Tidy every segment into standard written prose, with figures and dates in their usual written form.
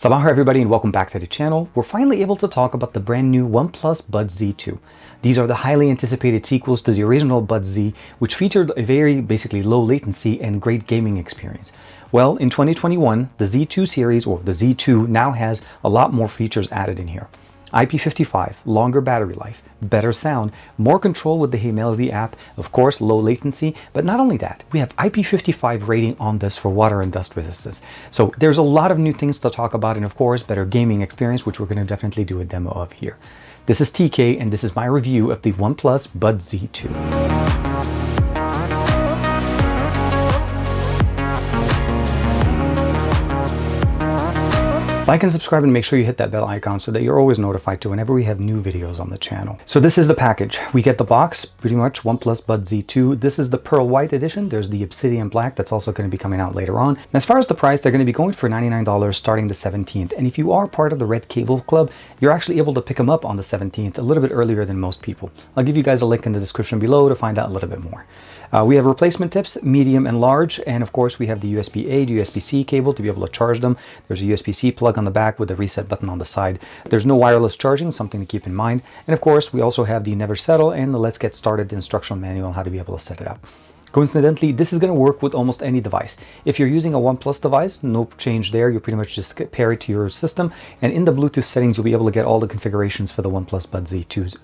Sabah everybody and welcome back to the channel. We're finally able to talk about the brand new OnePlus Buds Z2. These are the highly anticipated sequels to the original Buds Z, which featured a very basically low latency and great gaming experience. Well, in 2021, the Z2 series, or the Z2, now has a lot more features added in here. IP55, longer battery life, better sound, more control with the Hey Melody app, of course low latency, but not only that, we have IP55 rating on this for water and dust resistance. So there's a lot of new things to talk about, and of course better gaming experience, which we're going to definitely do a demo of here. This is TK and this is my review of the OnePlus Buds Z2. Like and subscribe and make sure you hit that bell icon so that you're always notified whenever we have new videos on the channel. So this is the package. We get the box, pretty much OnePlus Buds Z2. This is the Pearl White edition. There's the Obsidian Black that's also going to be coming out later on. And as far as the price, they're going to be going for $99 starting the 17th. And if you are part of the Red Cable Club, you're actually able to pick them up on the 17th, a little bit earlier than most people. I'll give you guys a link in the description below to find out a little bit more. We have replacement tips, medium and large, and of course we have the USB-A to USB-C cable to be able to charge them. There's a USB-C plug on the back with a reset button on the side. There's no wireless charging, something to keep in mind. And of course we also have the Never Settle and the Let's Get Started instructional manual, how to be able to set it up. Coincidentally, this is going to work with almost any device. If you're using a OnePlus device, no change there. You pretty much just pair it to your system, and in the Bluetooth settings, you'll be able to get all the configurations for the OnePlus Buds Z2.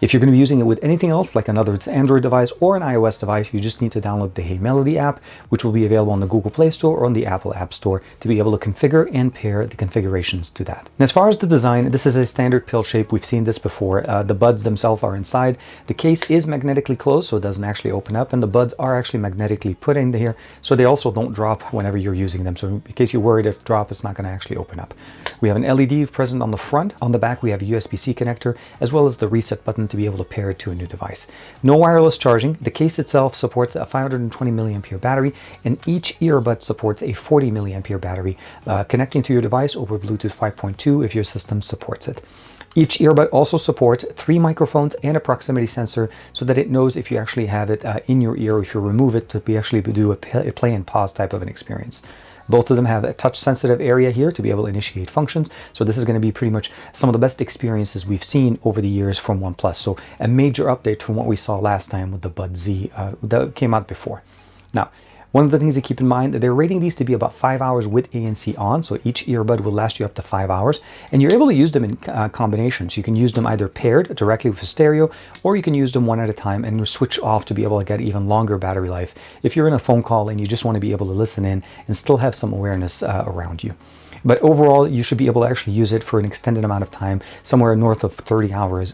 If you're going to be using it with anything else, like another Android device or an iOS device, you just need to download the Hey Melody app, which will be available on the Google Play Store or on the Apple App Store to be able to configure and pair the configurations to that. And as far as the design, this is a standard pill shape. We've seen this before. The buds themselves are inside. The case is magnetically closed, so it doesn't actually open up, and the buds are actually magnetically put in here, so they also don't drop whenever you're using them. So in case you're worried if drop, it's not going to actually open up. We have an LED present on the front. On the back we have a USB-C connector as well as the reset button to be able to pair it to a new device. No wireless charging. The case itself supports a 520 milliampere battery, and each earbud supports a 40 milliampere battery connecting to your device over Bluetooth 5.2 if your system supports it. Each earbud also supports 3 microphones and a proximity sensor so that it knows if you actually have it in your ear, if you remove it, to be actually do a play and pause type of an experience. Both of them have a touch sensitive area here to be able to initiate functions. So this is going to be pretty much some of the best experiences we've seen over the years from OnePlus. So a major update from what we saw last time with the Buds Z that came out before. Now, one of the things to keep in mind, they're rating these to be about 5 hours with ANC on, so each earbud will last you up to 5 hours, and you're able to use them in combinations. You can use them either paired directly with a stereo, or you can use them one at a time and switch off to be able to get even longer battery life if you're in a phone call and you just want to be able to listen in and still have some awareness around you. But overall, you should be able to actually use it for an extended amount of time, somewhere north of 30 hours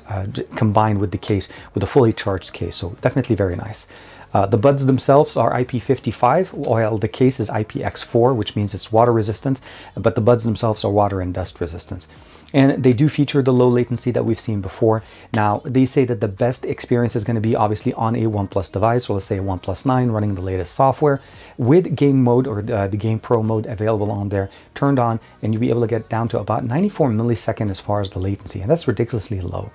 combined with the case, with a fully charged case, so definitely very nice. The buds themselves are IP55, while the case is IPX4, which means it's water resistant, but the buds themselves are water and dust resistant. And they do feature the low latency that we've seen before. Now, they say that the best experience is going to be obviously on a OnePlus device, so let's say a OnePlus 9 running the latest software with game mode or the Game Pro mode available on there, turned on, and you'll be able to get down to about 94 milliseconds as far as the latency, and that's ridiculously low.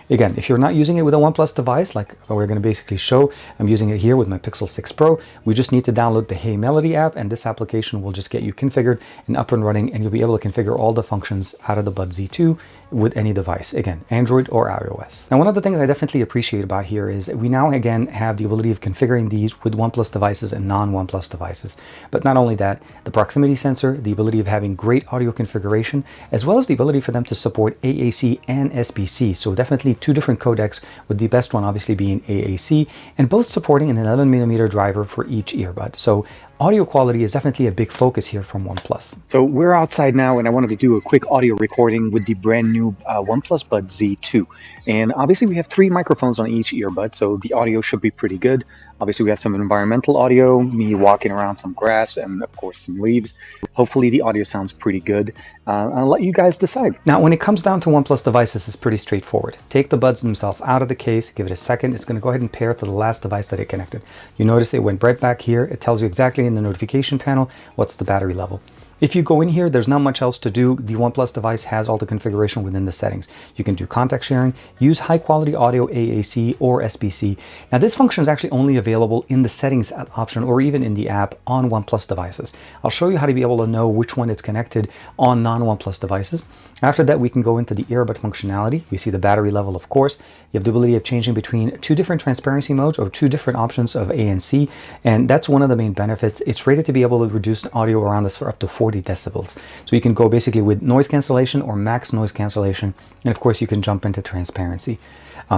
Again, if you're not using it with a OnePlus device, like we're going to basically show, I'm using it here with my Pixel 6 Pro, we just need to download the Hey Melody app, and this application will just get you configured and up and running, and you'll be able to configure all the functions out of the Buds Z2 with any device, again, Android or iOS. Now, one of the things I definitely appreciate about here is we now again have the ability of configuring these with OnePlus devices and non-OnePlus devices. But not only that, the proximity sensor, the ability of having great audio configuration, as well as the ability for them to support AAC and SBC. So definitely 2 different codecs, with the best one obviously being AAC, and both supporting an 11mm driver for each earbud. So audio quality is definitely a big focus here from OnePlus. So we're outside now, and I wanted to do a quick audio recording with the brand new OnePlus Buds Z2. And obviously we have 3 microphones on each earbud, so the audio should be pretty good. Obviously we have some environmental audio, me walking around some grass, and of course some leaves. Hopefully the audio sounds pretty good. I'll let you guys decide. Now, when it comes down to OnePlus devices, it's pretty straightforward. Take the buds themselves out of the case, give it a second. It's going to go ahead and pair to the last device that it connected. You notice it went right back here. It tells you exactly in the notification panel what's the battery level. If you go in here, there's not much else to do. The OnePlus device has all the configuration within the settings. You can do contact sharing, use high quality audio AAC or SBC. Now this function is actually only available in the settings option or even in the app on OnePlus devices. I'll show you how to be able to know which one is connected on non-OnePlus devices. After that, we can go into the earbud functionality. You see the battery level, of course. You have the ability of changing between 2 different transparency modes or 2 different options of A and C. And that's one of the main benefits. It's rated to be able to reduce the audio around us for up to 40 decibels. So you can go basically with noise cancellation or max noise cancellation. And of course, you can jump into transparency.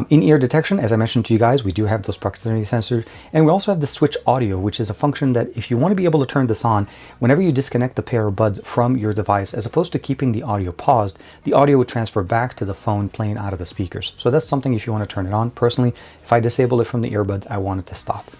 In-ear detection, as I mentioned to you guys, we do have those proximity sensors, and we also have the switch audio, which is a function that if you want to be able to turn this on, whenever you disconnect the pair of buds from your device, as opposed to keeping the audio paused, the audio would transfer back to the phone playing out of the speakers. So that's something if you want to turn it on. Personally, if I disable it from the earbuds, I want it to stop.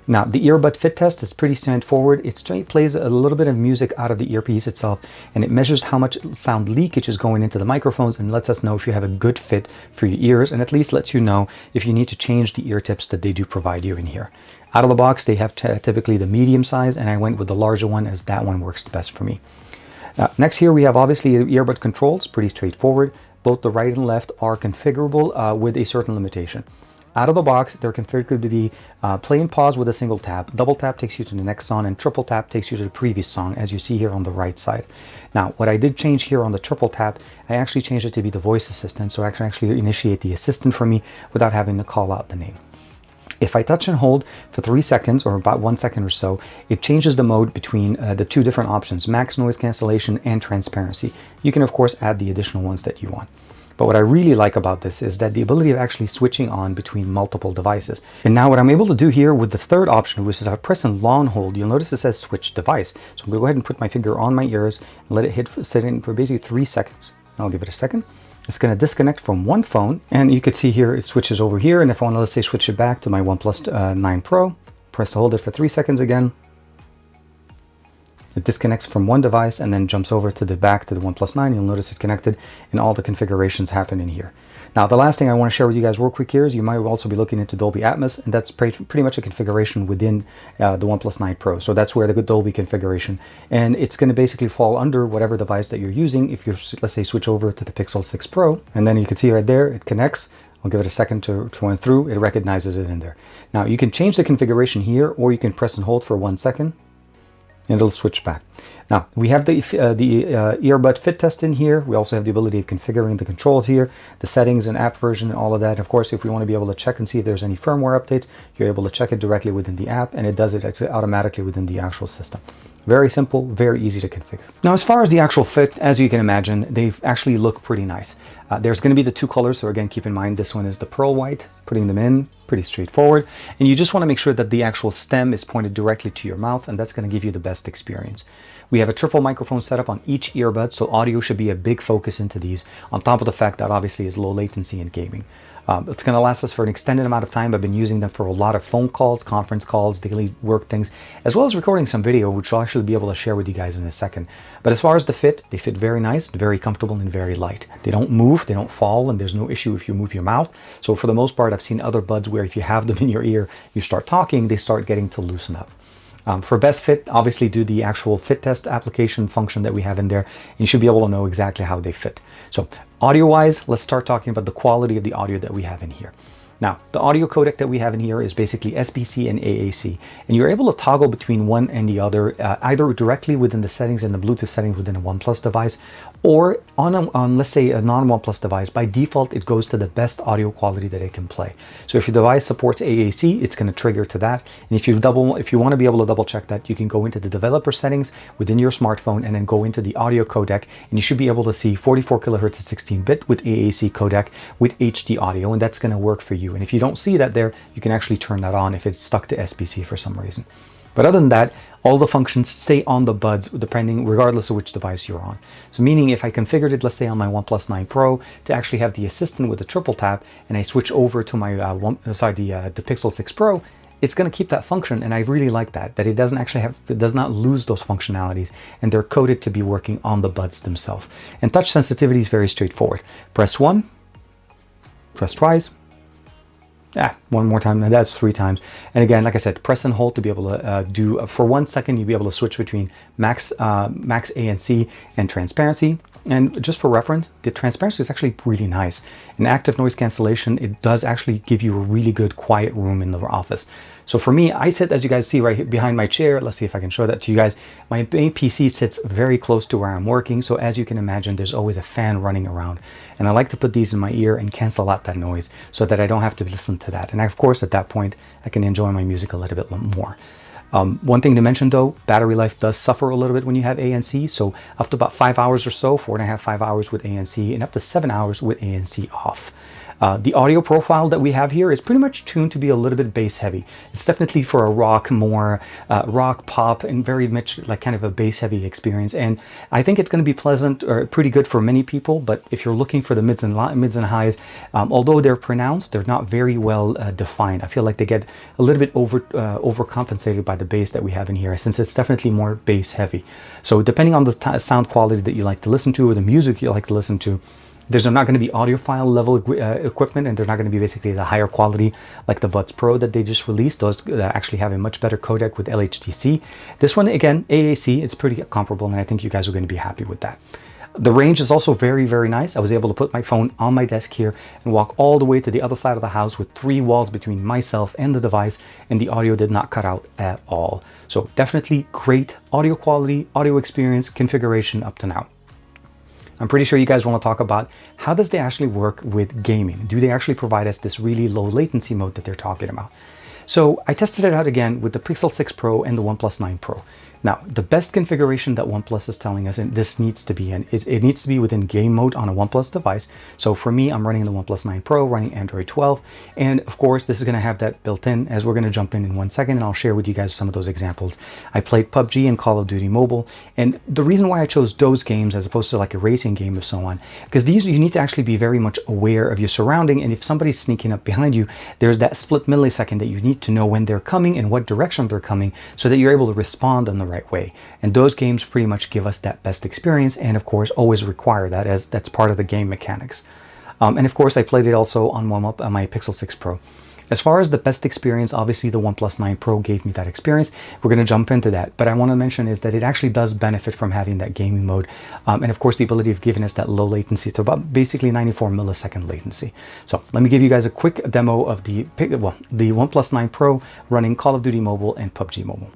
Now, the earbud fit test is pretty straightforward. It plays a little bit of music out of the earpiece itself, and it measures how much sound leakage is going into the microphones and lets us know if you have a good fit for your ears, and at least lets you know if you need to change the ear tips that they do provide you in here. Out of the box, they have typically the medium size, and I went with the larger one as that one works the best for me. Next here, we have obviously earbud controls, pretty straightforward. Both the right and left are configurable with a certain limitation. Out of the box, they're configured to be play and pause with a single tap. Double tap takes you to the next song, and triple tap takes you to the previous song, as you see here on the right side. Now, what I did change here on the triple tap, I actually changed it to be the voice assistant, so I can actually initiate the assistant for me without having to call out the name. If I touch and hold for 3 seconds or about 1 second or so, it changes the mode between the 2 different options, max noise cancellation and transparency. You can, of course, add the additional ones that you want. But what I really like about this is that the ability of actually switching on between multiple devices. And now what I'm able to do here with the third option, which is I press and long hold, you'll notice it says switch device. So I'm going to go ahead and put my finger on my ears and let it sit in for basically 3 seconds. I'll give it a second. It's going to disconnect from one phone, and you can see here it switches over here. And if I want to, let's say, switch it back to my OnePlus 9 Pro, press to hold it for 3 seconds again. It disconnects from one device and then jumps over to the back to the OnePlus 9. You'll notice it's connected and all the configurations happen in here. Now, the last thing I want to share with you guys real quick here is you might also be looking into Dolby Atmos, and that's pretty much a configuration within the OnePlus 9 Pro. So that's where the Dolby configuration, and it's going to basically fall under whatever device that you're using. If you, let's say, switch over to the Pixel 6 Pro, and then you can see right there, it connects. I'll give it a second to run through. It recognizes it in there. Now, you can change the configuration here, or you can press and hold for 1 second. And it'll switch back. Now, we have the earbud fit test in here. We also have the ability of configuring the controls here, the settings and app version and all of that. Of course, if we want to be able to check and see if there's any firmware updates, you're able to check it directly within the app, and it does it automatically within the actual system. Very simple, very easy to configure. Now, as far as the actual fit, as you can imagine, they actually look pretty nice. There's going to be the 2 colors, so again, keep in mind this one is the pearl white. Putting them in, pretty straightforward. And you just want to make sure that the actual stem is pointed directly to your mouth, and that's going to give you the best experience. We have a triple microphone setup on each earbud, so audio should be a big focus into these, on top of the fact that obviously is low latency in gaming. It's going to last us for an extended amount of time. I've been using them for a lot of phone calls, conference calls, daily work things, as well as recording some video, which I'll actually be able to share with you guys in a second. But as far as the fit, they fit very nice, very comfortable, and very light. They don't move, they don't fall, and there's no issue if you move your mouth. So for the most part, I've seen other buds where if you have them in your ear, you start talking, they start getting to loosen up. For best fit, obviously do the actual fit test application function that we have in there, and you should be able to know exactly how they fit. So audio-wise, let's start talking about the quality of the audio that we have in here. Now, the audio codec that we have in here is basically SBC and AAC, and you're able to toggle between one and the other, either directly within the settings and the Bluetooth settings within a OnePlus device, or on let's say a non-OnePlus device. By default, it goes to the best audio quality that it can play. So if your device supports AAC, it's going to trigger to that. And if you want to be able to double check that, you can go into the developer settings within your smartphone and then go into the audio codec, and you should be able to see 44 kilohertz at 16-bit with AAC codec with HD audio, and that's going to work for you. And if you don't see that there, you can actually turn that on if it's stuck to SBC for some reason. But other than that, all the functions stay on the buds regardless of which device you're on. So meaning if I configured it, let's say on my OnePlus 9 Pro, to actually have the assistant with the triple tap, and I switch over to my the Pixel 6 Pro, it's going to keep that function, and I really like that it does not lose those functionalities, and they're coded to be working on the buds themselves. And touch sensitivity is very straightforward. Press 1, press twice, One more time, and that's 3 times. And again, like I said, press and hold to be able to do, for 1 second, you'll be able to switch between max ANC and transparency. And just for reference, the transparency is actually really nice. In active noise cancellation, it does actually give you a really good quiet room in the office. So for me, I sit, as you guys see right here behind my chair. Let's see if I can show that to you guys. My main PC sits very close to where I'm working. So as you can imagine, there's always a fan running around. And I like to put these in my ear and cancel out that noise so that I don't have to listen to that. And of course, at that point, I can enjoy my music a little bit more. One thing to mention though, battery life does suffer a little bit when you have ANC. So up to about 5 hours or so, 4.5, 5 hours with ANC, and up to 7 hours with ANC off. The audio profile that we have here is pretty much tuned to be a little bit bass heavy. It's definitely for a rock, more rock, pop, and very much like kind of a bass heavy experience. And I think it's going to be pleasant or pretty good for many people. But if you're looking for the mids and highs, although they're pronounced, they're not very well defined. I feel like they get a little bit overcompensated by the bass that we have in here, since it's definitely more bass heavy. So depending on the sound quality that you like to listen to, or the music you like to listen to, there's not going to be audiophile level equipment, and they're not going to be basically the higher quality like the Buds Pro that they just released. Those actually have a much better codec with LHDC. This one, again, AAC, it's pretty comparable, and I think you guys are going to be happy with that. The range is also very, very nice. I was able to put my phone on my desk here and walk all the way to the other side of the house with 3 walls between myself and the device, and the audio did not cut out at all. So definitely great audio quality, audio experience, configuration up to now. I'm pretty sure you guys want to talk about how does they actually work with gaming? Do they actually provide us this really low latency mode that they're talking about? So I tested it out again with the Pixel 6 Pro and the OnePlus 9 Pro. Now, the best configuration that OnePlus is telling us this needs to be in is it needs to be within game mode on a OnePlus device. So for me, I'm running the OnePlus 9 Pro, running Android 12. And of course, this is going to have that built in, as we're going to jump in 1 second, and I'll share with you guys some of those examples. I played PUBG and Call of Duty Mobile. And the reason why I chose those games as opposed to like a racing game or so on, because these, you need to actually be very much aware of your surrounding. And if somebody's sneaking up behind you, there's that split millisecond that you need to know when they're coming and what direction they're coming, so that you're able to respond in the right way. And those games pretty much give us that best experience, and of course always require that, as that's part of the game mechanics. And of course I played it also on my Pixel 6 Pro. As far as the best experience, obviously the OnePlus 9 Pro gave me that experience. We're going to jump into that, but I want to mention is that it actually does benefit from having that gaming mode, and of course the ability of giving us that low latency to about basically 94 millisecond latency. So let me give you guys a quick demo of the OnePlus 9 Pro running Call of Duty Mobile and PUBG Mobile.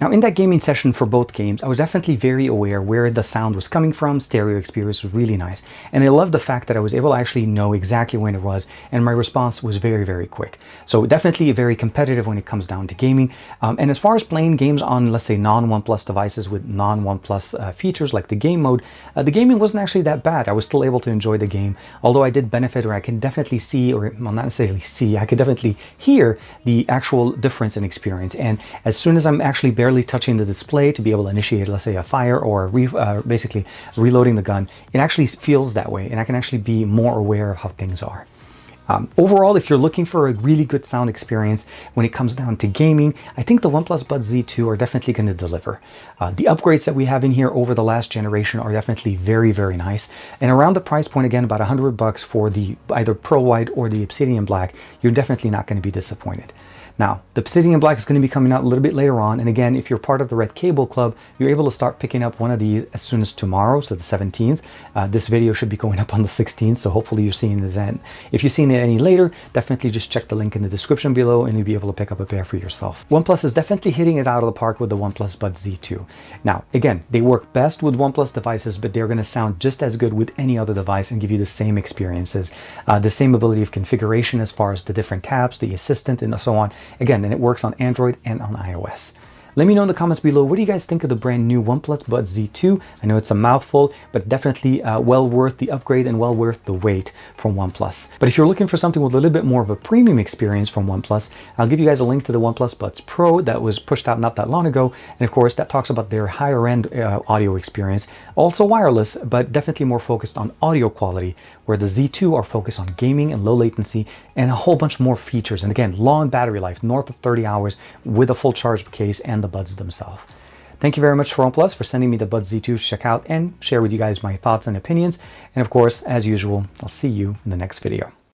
Now, in that gaming session for both games, I was definitely very aware where the sound was coming from. Stereo experience was really nice. And I love the fact that I was able to actually know exactly when it was, and my response was very, very quick. So definitely very competitive when it comes down to gaming. And as far as playing games on, let's say, non-OnePlus devices with non-OnePlus features like the game mode, the gaming wasn't actually that bad. I was still able to enjoy the game, although I did benefit, or I can definitely see, or well, not necessarily see, I could definitely hear the actual difference in experience. And as soon as I'm actually barely touching the display to be able to initiate, let's say, a fire or basically reloading the gun, it actually feels that way, and I can actually be more aware of how things are. Overall, if you're looking for a really good sound experience when it comes down to gaming, I think the OnePlus Buds Z2 are definitely going to deliver. The upgrades that we have in here over the last generation are definitely very, very nice. And around the price point, again, about $100 for the either Pearl White or the Obsidian Black, you're definitely not going to be disappointed. Now, the Obsidian Black is going to be coming out a little bit later on, and again, if you're part of the Red Cable Club, you're able to start picking up one of these as soon as tomorrow, so the 17th. This video should be going up on the 16th, so hopefully you're seeing this then. If you're seeing it any later, definitely just check the link in the description below and you'll be able to pick up a pair for yourself. OnePlus is definitely hitting it out of the park with the OnePlus Buds Z2. Now, again, they work best with OnePlus devices, but they're going to sound just as good with any other device and give you the same experiences, the same ability of configuration as far as the different tabs, the assistant, and so on. Again, and it works on Android and on iOS. Let me know in the comments below, what do you guys think of the brand new OnePlus Buds Z2? I know it's a mouthful, but definitely well worth the upgrade and well worth the wait from OnePlus. But if you're looking for something with a little bit more of a premium experience from OnePlus, I'll give you guys a link to the OnePlus Buds Pro that was pushed out not that long ago. And of course, that talks about their higher end audio experience. Also wireless, but definitely more focused on audio quality, where the Z2 are focused on gaming and low latency and a whole bunch more features. And again, long battery life, north of 30 hours with a full charge case and the buds themselves. Thank you very much for OnePlus for sending me the Buds Z2 to check out and share with you guys my thoughts and opinions. And of course, as usual, I'll see you in the next video.